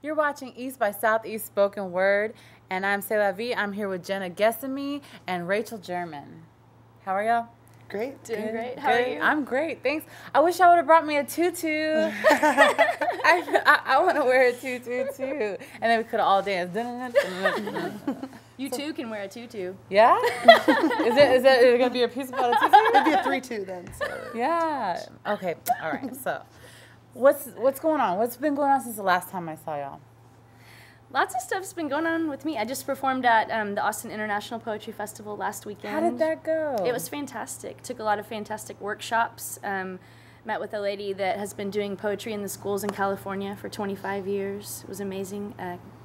You're watching East by Southeast Spoken Word, and I'm C'est La Vie. I'm here with Jena Gessaman and Rachel German. How are y'all? Great. Doing great. How are you? I'm great, thanks. I wish I would have brought me a tutu. I want to wear a tutu too, and then we could all dance. You too can wear a tutu. Yeah? Is it gonna be a piece about a tutu? It'd be a 3-2 then. So. Yeah. Okay. All right. So, what's going on? What's been going on since the last time I saw y'all? Lots of stuff's been going on with me. I just performed at the Austin International Poetry Festival last weekend. How did that go? It was fantastic. Took a lot of fantastic workshops. Met with a lady that has been doing poetry in the schools in California for 25 years. It was amazing.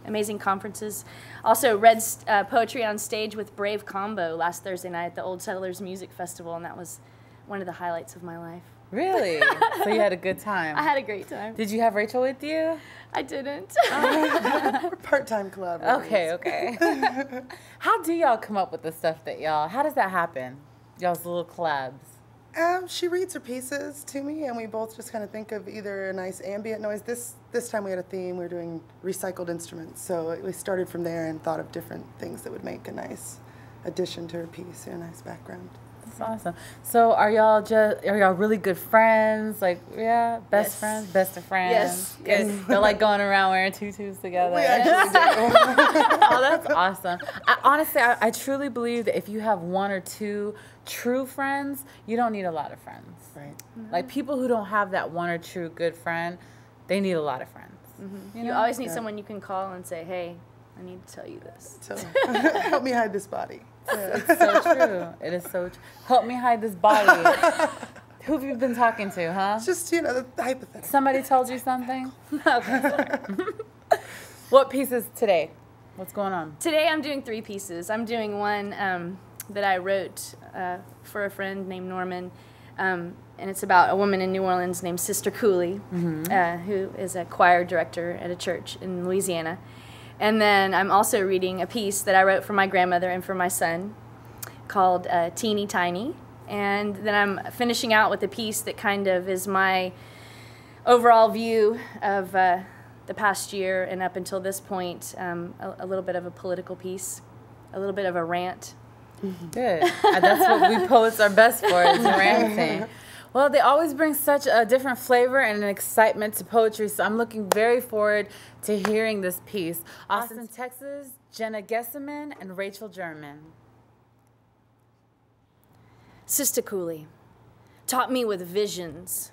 Amazing conferences. Also read poetry on stage with Brave Combo last Thursday night at the Old Settlers Music Festival, and that was one of the highlights of my life. Really? So you had a good time? I had a great time. Did you have Rachel with you? I didn't. We're part-time collaborators. Okay. How do y'all come up with the stuff that how does that happen? Y'all's little collabs. She reads her pieces to me, and we both just kind of think of either a nice ambient noise. This time we had a theme. We were doing recycled instruments, so we started from there and thought of different things that would make a nice addition to her piece, a nice background. That's awesome. So are y'all really good friends? Like, yeah, best friends, best of friends. Yes. They're like going around wearing tutus together. We actually do. Oh, that's awesome. Honestly, I truly believe that if you have one or two true friends, you don't need a lot of friends. Right. Like people who don't have that one or two good friend, they need a lot of friends. Mm-hmm. You always need someone you can call and say, hey, I need to tell you this. So help me hide this body. It's so true. It is so true. Help me hide this body. Who have you been talking to, huh? It's just, the hypothetical. Somebody told you something? Okay, sorry. What pieces today? What's going on? Today I'm doing 3 pieces. I'm doing one that I wrote for a friend named Norman, and it's about a woman in New Orleans named Sister Cooley, who is a choir director at a church in Louisiana. And then I'm also reading a piece that I wrote for my grandmother and for my son called Teeny Tiny. And then I'm finishing out with a piece that kind of is my overall view of the past year and up until this point, a little bit of a political piece, a little bit of a rant. Good. That's what we poets are best for, is ranting. Well, they always bring such a different flavor and an excitement to poetry, so I'm looking very forward to hearing this piece. Austin, Texas, Jena Gessaman and Rachel German. Sister Cooley taught me with visions.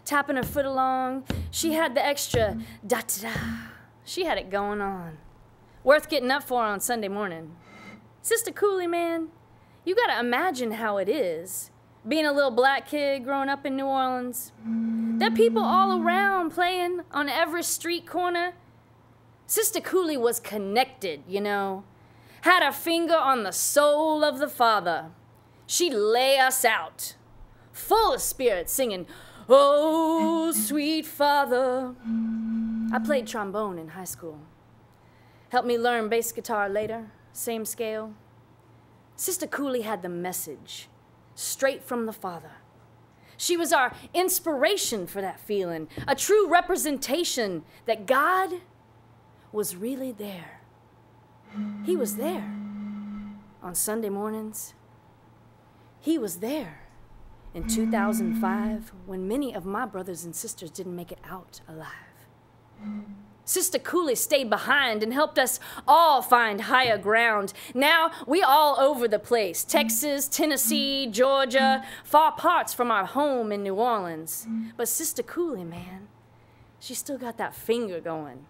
Tapping her foot along, she had the extra da-da-da. She had it going on. Worth getting up for on Sunday morning. Sister Cooley, man, you gotta imagine how it is. Being a little black kid growing up in New Orleans. There are people all around playing on every street corner. Sister Cooley was connected, Had her finger on the soul of the Father. She'd lay us out, full of spirit, singing, "Oh, sweet Father." I played trombone in high school. Helped me learn bass guitar later, same scale. Sister Cooley had the message. Straight from the Father. She was our inspiration for that feeling, a true representation that God was really there. He was there on Sunday mornings. He was there in 2005 when many of my brothers and sisters didn't make it out alive. Sister Cooley stayed behind and helped us all find higher ground. Now we all over the place. Texas, Tennessee, Georgia, far parts from our home in New Orleans. But Sister Cooley, man, she still got that finger going.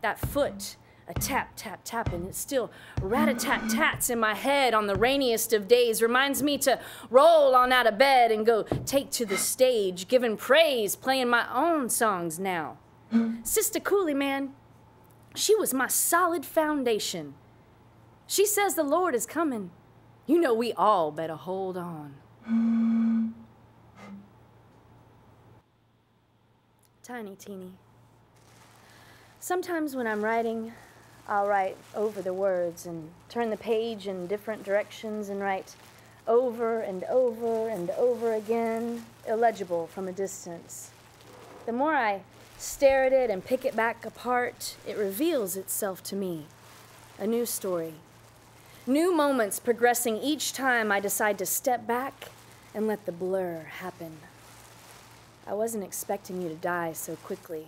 That foot, a tap, tap, tap, and it still rat-a-tat-tats in my head on the rainiest of days. Reminds me to roll on out of bed and go take to the stage, giving praise, playing my own songs now. Sister Cooley, man, she was my solid foundation. She says the Lord is coming. We all better hold on. Tiny teeny. Sometimes when I'm writing, I'll write over the words and turn the page in different directions and write over and over and over again, illegible from a distance. The more I stare at it and pick it back apart, it reveals itself to me. A new story. New moments progressing each time I decide to step back and let the blur happen. I wasn't expecting you to die so quickly.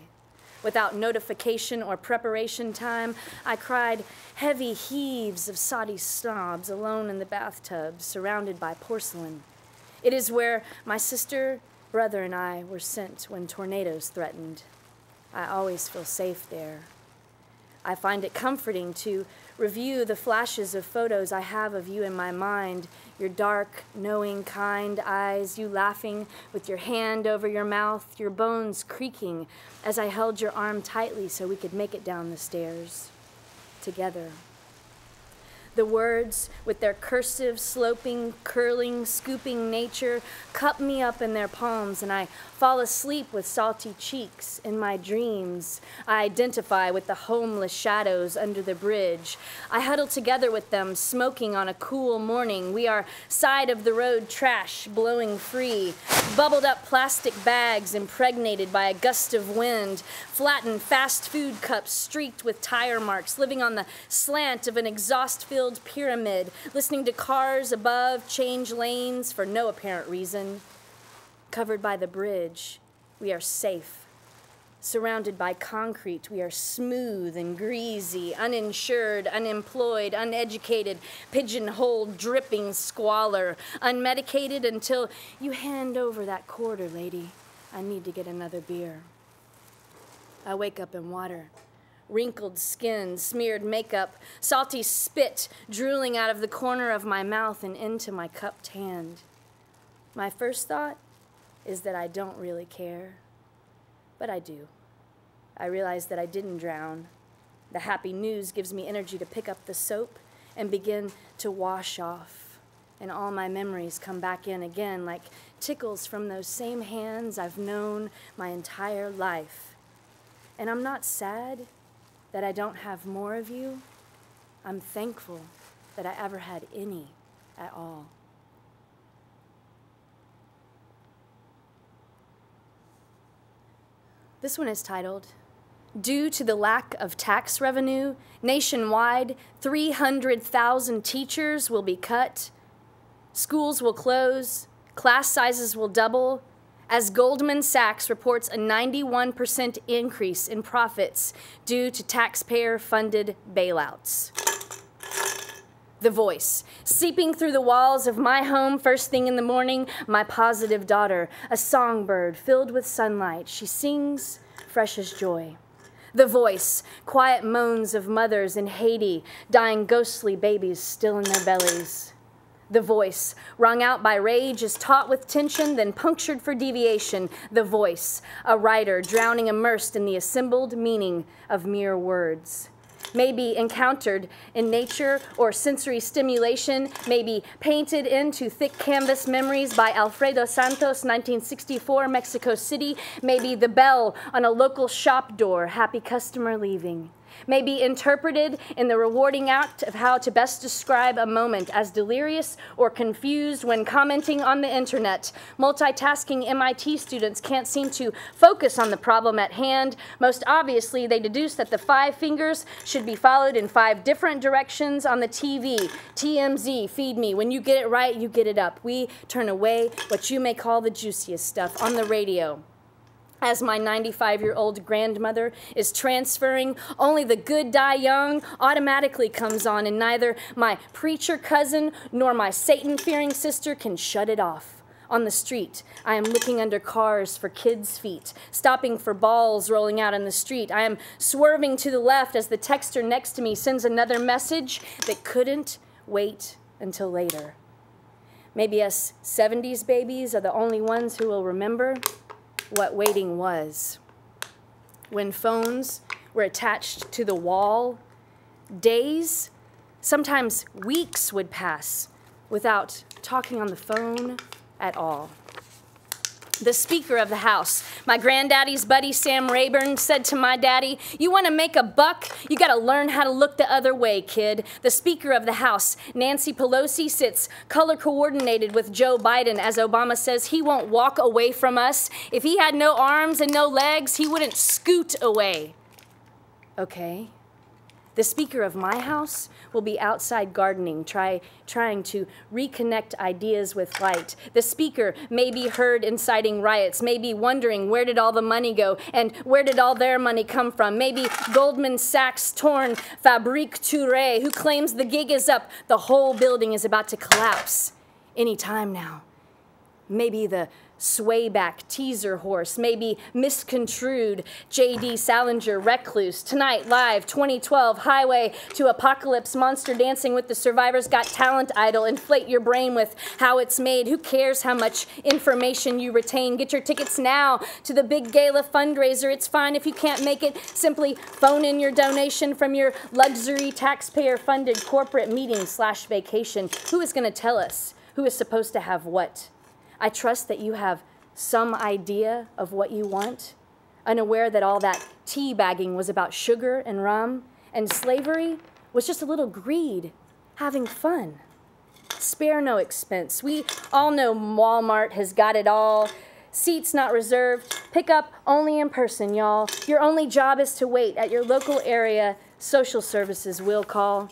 Without notification or preparation time, I cried heavy heaves of soddy snobs alone in the bathtub, surrounded by porcelain. It is where my sister, brother, and I were sent when tornadoes threatened. I always feel safe there. I find it comforting to review the flashes of photos I have of you in my mind, your dark, knowing, kind eyes, you laughing with your hand over your mouth, your bones creaking as I held your arm tightly so we could make it down the stairs together. The words, with their cursive, sloping, curling, scooping nature, cup me up in their palms, and I fall asleep with salty cheeks. In my dreams, I identify with the homeless shadows under the bridge. I huddle together with them, smoking on a cool morning. We are side-of-the-road trash blowing free, bubbled up plastic bags impregnated by a gust of wind, flattened fast food cups streaked with tire marks, living on the slant of an exhaust-filled pyramid, listening to cars above change lanes for no apparent reason. Covered by the bridge, we are safe. Surrounded by concrete, we are smooth and greasy, uninsured, unemployed, uneducated, pigeonholed, dripping squalor, unmedicated until you hand over that quarter, lady. I need to get another beer. I wake up in water. Wrinkled skin, smeared makeup, salty spit drooling out of the corner of my mouth and into my cupped hand. My first thought is that I don't really care, but I do. I realize that I didn't drown. The happy news gives me energy to pick up the soap and begin to wash off, and all my memories come back in again like tickles from those same hands I've known my entire life. And I'm not sad that I don't have more of you. I'm thankful that I ever had any at all. This one is titled, Due to the lack of tax revenue, nationwide, 300,000 teachers will be cut, schools will close, class sizes will double, as Goldman Sachs reports a 91% increase in profits due to taxpayer-funded bailouts. The voice, seeping through the walls of my home first thing in the morning, my positive daughter, a songbird filled with sunlight. She sings fresh as joy. The voice, quiet moans of mothers in Haiti, dying ghostly babies still in their bellies. The voice, wrung out by rage, is taut with tension, then punctured for deviation. The voice, a writer drowning immersed in the assembled meaning of mere words. May be encountered in nature or sensory stimulation, may be painted into thick canvas memories by Alfredo Santos, 1964, Mexico City, may be the bell on a local shop door, happy customer leaving. May be interpreted in the rewarding act of how to best describe a moment as delirious or confused when commenting on the internet. Multitasking MIT students can't seem to focus on the problem at hand. Most obviously, they deduce that the 5 fingers should be followed in 5 different directions on the TV. TMZ, feed me. When you get it right, you get it up. We turn away what you may call the juiciest stuff on the radio. As my 95-year-old grandmother is transferring, only the good die young automatically comes on, and neither my preacher cousin nor my Satan-fearing sister can shut it off. On the street, I am looking under cars for kids' feet, stopping for balls rolling out in the street. I am swerving to the left as the texter next to me sends another message that couldn't wait until later. Maybe us 70s babies are the only ones who will remember what waiting was. When phones were attached to the wall, days, sometimes weeks would pass without talking on the phone at all. The Speaker of the House. My granddaddy's buddy, Sam Rayburn, said to my daddy, "You want to make a buck? You got to learn how to look the other way, kid." The Speaker of the House, Nancy Pelosi, sits color coordinated with Joe Biden as Obama says he won't walk away from us. If he had no arms and no legs, he wouldn't scoot away. Okay. The Speaker of my house will be outside gardening, trying to reconnect ideas with light. The Speaker may be heard inciting riots, may be wondering where did all the money go and where did all their money come from. Maybe Goldman Sachs torn Fabrique Touré, who claims the gig is up, the whole building is about to collapse any time now. Maybe the swayback teaser horse, maybe misconstrued J.D. Salinger recluse. Tonight, live, 2012, Highway to Apocalypse, Monster Dancing with the Survivors Got Talent idol. Inflate your brain with how it's made. Who cares how much information you retain? Get your tickets now to the big gala fundraiser. It's fine if you can't make it. Simply phone in your donation from your luxury taxpayer-funded corporate meeting/vacation. Who is going to tell us who is supposed to have what? I trust that you have some idea of what you want, unaware that all that teabagging was about sugar and rum, and slavery was just a little greed, having fun. Spare no expense. We all know Walmart has got it all. Seats not reserved. Pick up only in person, y'all. Your only job is to wait at your local area. Social services will call.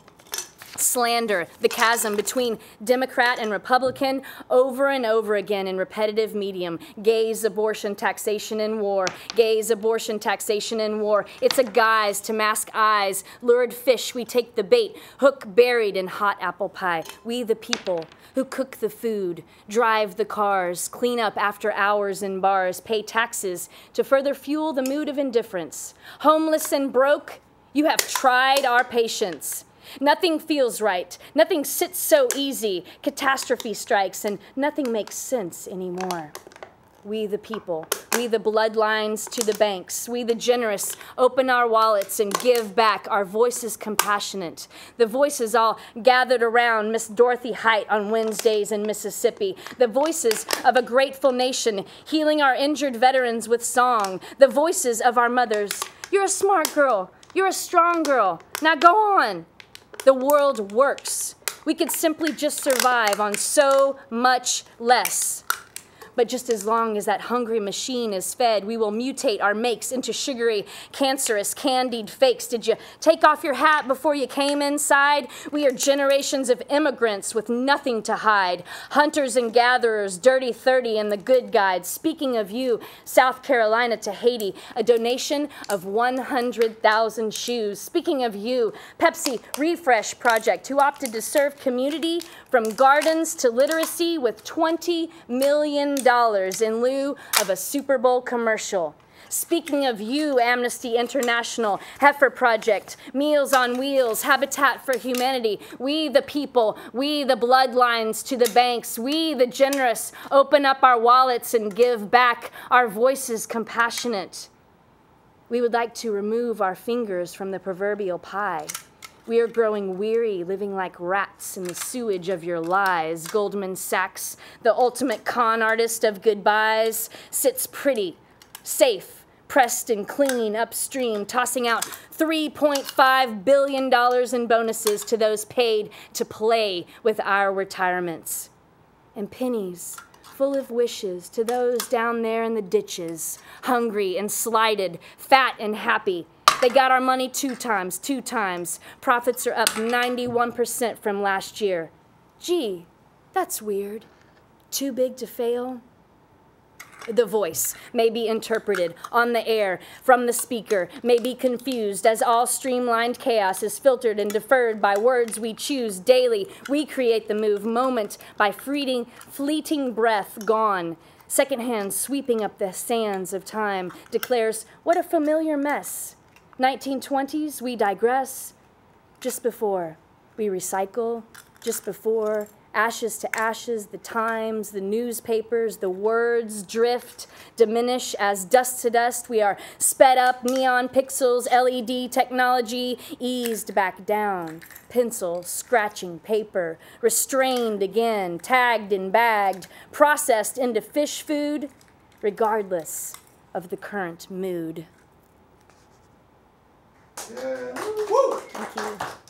Slander, the chasm between Democrat and Republican, over and over again in repetitive medium. Gays, abortion, taxation, and war. Gays, abortion, taxation, and war. It's a guise to mask eyes. Lured fish, we take the bait. Hook buried in hot apple pie. We the people who cook the food, drive the cars, clean up after hours in bars, pay taxes to further fuel the mood of indifference. Homeless and broke, you have tried our patience. Nothing feels right. Nothing sits so easy. Catastrophe strikes and nothing makes sense anymore. We the people, we the bloodlines to the banks, we the generous, open our wallets and give back, our voices compassionate. The voices all gathered around Miss Dorothy Height on Wednesdays in Mississippi. The voices of a grateful nation, healing our injured veterans with song. The voices of our mothers. You're a smart girl. You're a strong girl. Now go on. The world works. We could simply just survive on so much less. But just as long as that hungry machine is fed, we will mutate our makes into sugary, cancerous, candied fakes. Did you take off your hat before you came inside? We are generations of immigrants with nothing to hide. Hunters and gatherers, Dirty 30 and the Good Guide. Speaking of you, South Carolina to Haiti, a donation of 100,000 shoes. Speaking of you, Pepsi Refresh Project, who opted to serve community from gardens to literacy with $20 million in lieu of a Super Bowl commercial. Speaking of you, Amnesty International, Heifer Project, Meals on Wheels, Habitat for Humanity, we the people, we the bloodlines to the banks, we the generous, open up our wallets and give back, our voices compassionate. We would like to remove our fingers from the proverbial pie. We are growing weary, living like rats in the sewage of your lies. Goldman Sachs, the ultimate con artist of goodbyes, sits pretty, safe, pressed and clean upstream, tossing out $3.5 billion in bonuses to those paid to play with our retirements. And pennies full of wishes to those down there in the ditches, hungry and slighted, fat and happy. They got our money two times. Profits are up 91% from last year. Gee, that's weird. Too big to fail? The voice may be interpreted on the air from the speaker, may be confused as all streamlined chaos is filtered and deferred by words we choose daily. We create the move moment by fleeting breath gone. Second hand sweeping up the sands of time declares, what a familiar mess. 1920s, we digress. Just before we recycle, just before ashes to ashes, the times, the newspapers, the words drift, diminish as dust to dust. We are sped up, neon pixels, LED technology, eased back down. Pencil, scratching paper, restrained again, tagged and bagged, processed into fish food. regardless of the current mood. Yeah. Woo! Thank you.